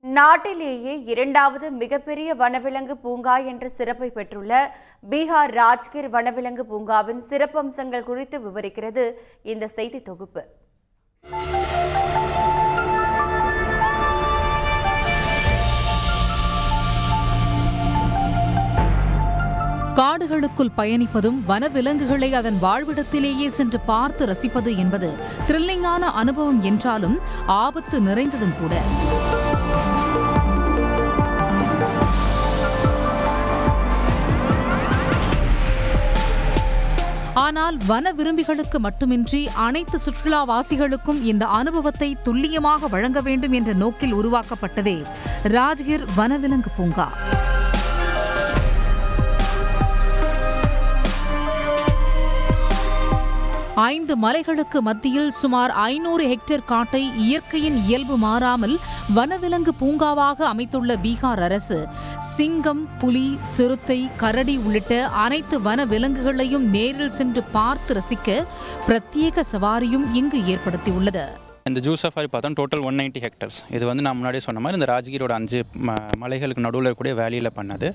நாட்டிலேயே இரண்டாவது மிகப்பெரிய வனவிலங்கு பூங்கா என்ற சிறப்பை பெற்றுள்ள பீகார் ராஜ்கிர் வனவிலங்கு பூங்காவின் சிறப்பம்சங்கள் குறித்து விவரிக்கிறது இந்த செய்தி தொகுப்பு. காடுகளுக்குள் பயணிப்பதும் வனவிலங்குகளை அதன் வாழ்விடத்திலேயே சென்று பார்த்து ரசிப்பது என்பது த்ரில்லிங்கான அனுபவம் என்றாலும் ஆபத்து நிறைந்ததும் கூட. ஆனால் வன விரும்பிகளுக்கு மட்டுமின்றி அனைத்து சுற்றுலாவாசிகளுக்கும் இந்த அனுபவத்தை துல்லியமாக வழங்க வேண்டும் என்ற நோக்கில் உருவாக்கப்பட்டதே ராஜ்கிர் வனவிலங்கு பூங்கா. ஐந்து மலைகளுக்கு மத்தியில் சுமார் 500 ஹெக்டேர் காட்டை இயற்கையின் இயல்பு மாறாமல் வனவிலங்கு பூங்காவாக அமைத்துள்ள பீகார் அரசு சிங்கம், புலி, சிறுத்தை, கரடி உள்ளிட்ட அனைத்து வன விலங்குகளையும் நேரில் சென்று பார்த்து ரசிக்க பிரத்யேக சவாரியும் இங்கு ஏற்படுத்தியுள்ளது. இந்த ஜூ சஃபாரி பார்த்தா டோட்டல் 190 ஹெக்டர்ஸ். இது வந்து நான் முன்னாடியே சொன்ன மாதிரி இந்த ராஜ்கிரோட 5 மலைகளுக்கு நடுவில் இருக்கக்கூடிய வேலியில் பண்ணது.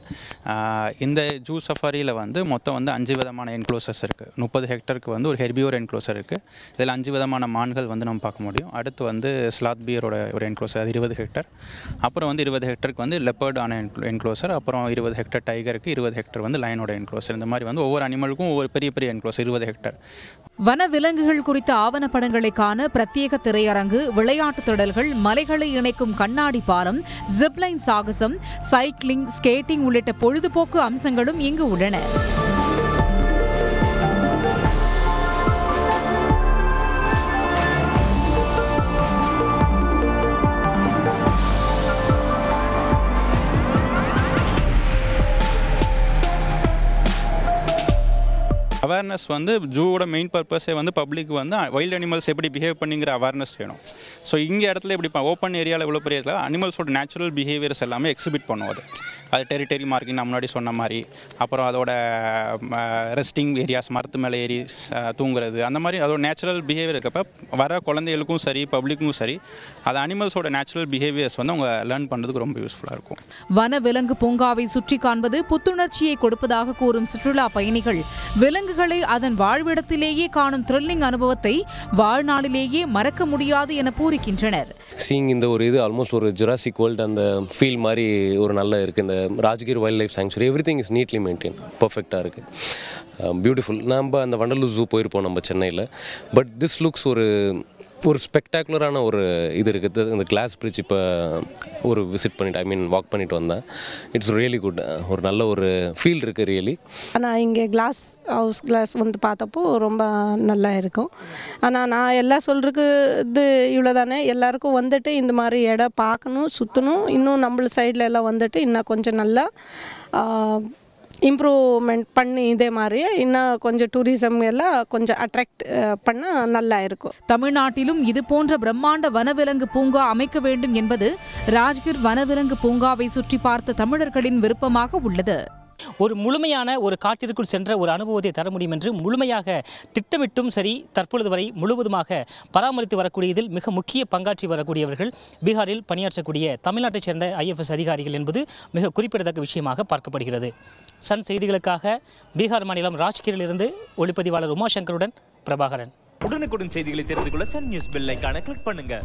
இந்த ஜூ சஃபாரியில் வந்து மொத்தம் வந்து 5 விதமான என்க்ளோசர்ஸ் இருக்குது. 30 ஹெக்டருக்கு வந்து ஒரு ஹெர்பியோர் என்க்ளோசர் இருக்குது. இதில் 5 விதமான மான்கள் வந்து நம்ம பார்க்க முடியும். அடுத்து வந்து ஸ்லாத் பியரோட ஒரு என்க்ளோசர், அது 20 ஹெக்டர். அப்புறம் வந்து 20 ஹெக்டருக்கு வந்து லெப்பர்டான என்க்ளோசர். அப்புறம் 20 ஹெக்டர் டைகருக்கு, 20 ஹெக்டர் வந்து லைனோட என்க்ளோசர். இந்த மாதிரி வந்து ஒவ்வொரு அனிமலுக்கும் ஒவ்வொரு பெரிய பெரிய என்க்ளோசர் 20 ஹெக்டர். வன விலங்குகள் குறித்த ஆவணப்படங்களை காண பிரத்யேக திரையரங்கு, விளையாட்டு திடல்கள், மலைகளை இணைக்கும் கண்ணாடி பாலம், ஜிப்லைன் சாகசம், சைக்கிளிங், ஸ்கேட்டிங் உள்ளிட்ட பொழுதுபோக்கு அம்சங்களும் இங்கு உள்ளன. அவேர்னஸ் வந்து ஜூவோட மெயின் பர்பஸே வந்து பப்ளிக் வந்து வைல்டு அனிமல்ஸ் எப்படி பிஹேவ் பண்ணிங்கிற அவேர்னஸ் வேணும். ஸோ இங்கே இடத்துல எப்படி ஓப்பன் ஏரியாவில் இவ்வளோ பெரிய இடத்துல அனிமல்ஸோட நேச்சுரல் பிஹேவியர்ஸ் எல்லாமே எக்ஸிபிட் பண்ணுவோம். அது டெரிட்டரி மார்க்கிங் நான் முன்னாடி சொன்ன மாதிரி, அப்புறம் அதோட ரெஸ்டிங் ஏரியாஸ், மரத்து மேலே ஏறி தூங்குறது, அந்த மாதிரி அதோட நேச்சுரல் பிஹேவியர் இருக்கப்போ வர குழந்தைகளுக்கும் சரி பப்ளிக்கும் சரி அது அனிமல்ஸோட நேச்சுரல் பிஹேவியர்ஸ் வந்து அவங்க லேர்ன் பண்ணுறதுக்கு ரொம்ப யூஸ்ஃபுல்லாக இருக்கும். வன விலங்கு பூங்காவை சுற்றி காண்பது புத்துணர்ச்சியை கொடுப்பதாக கூறும் சுற்றுலா பயணிகள் விலங்குகளை அதன் வாழ்விடத்திலேயே காணும் த்ரில்லிங் அனுபவத்தை வாழ்நாளிலேயே மறக்க முடியாது என பூரிக்கின்றனர். சீயிங் இந்த ஒரு இது ஆல்மோஸ்ட் ஒரு ஜுராசிக் வேர்ல்டு அந்த ஃபீல் மாதிரி ஒரு நல்ல இருக்குது. இந்த Rajgir wild life sanctuary everything is neatly maintain, பர்ஃபெக்டாக இருக்குது, பியூட்டிஃபுல். நம்ம அந்த வண்டலூர் ஜூ போயிருப்போம் நம்ம சென்னையில். பட் திஸ் லுக்ஸ் ஒரு ஸ்பெக்டாகுலரான ஒரு இது இருக்குது. இந்த கிளாஸ் பிரிட்ஜ் இப்போ ஒரு விசிட் பண்ணிட்டு வாக் பண்ணிட்டு வந்தேன். It's really good. ஒரு நல்ல ஒரு ஃபீல் இருக்குது ரியலி. ஆனால் இங்கே கிளாஸ் வந்து பார்த்தப்போ ரொம்ப நல்லா இருக்கும். ஆனால் நான் எல்லாம் சொல்கிறதுக்கு இது இவ்வளோ தானே. எல்லாருக்கும் வந்துட்டு இந்த மாதிரி இடம் பார்க்கணும், சுற்றணும். இன்னும் நம்மள சைடில் எல்லாம் வந்துட்டு இன்னும் கொஞ்சம் நல்லா இம்ப்ரூவ்மெண்ட் பண்ணி இதே மாதிரி இன்னும் கொஞ்சம் டூரிசம் எல்லாம் கொஞ்சம் அட்ராக்ட் பண்ணால் நல்லா இருக்கும். தமிழ்நாட்டிலும் இது போன்ற பிரம்மாண்ட வனவிலங்கு பூங்கா அமைக்க வேண்டும் என்பது ராஜ்கிர் வனவிலங்கு பூங்காவை சுற்றி பார்த்த தமிழர்களின் விருப்பமாக உள்ளது. ஒரு முழுமையான ஒரு காட்டிற்குள் சென்ற ஒரு அனுபவத்தை தர முடியும் என்று முழுமையாக திட்டமிட்டும் சரி தற்பொழுது வரை முழுவதுமாக பராமரித்து வரக்கூடியதில் மிக முக்கிய பங்காற்றி வரக்கூடியவர்கள் பீகாரில் பணியாற்றக்கூடிய தமிழ்நாட்டைச் சேர்ந்த IFS அதிகாரிகள் என்பது மிக குறிப்பிடத்தக்க விஷயமாக பார்க்கப்படுகிறது. சன் செய்திகளுக்காக பீகார் மாநிலம் ராஜ்கிரிலிருந்து ஒளிப்பதிவாளர் உமாசங்கருடன் பிரபாகரன். உடனுக்குடன் செய்திகளை தெரிந்து கொள்ள சன் நியூஸ் பெல் ஐகானை கிளிக் பண்ணுங்க.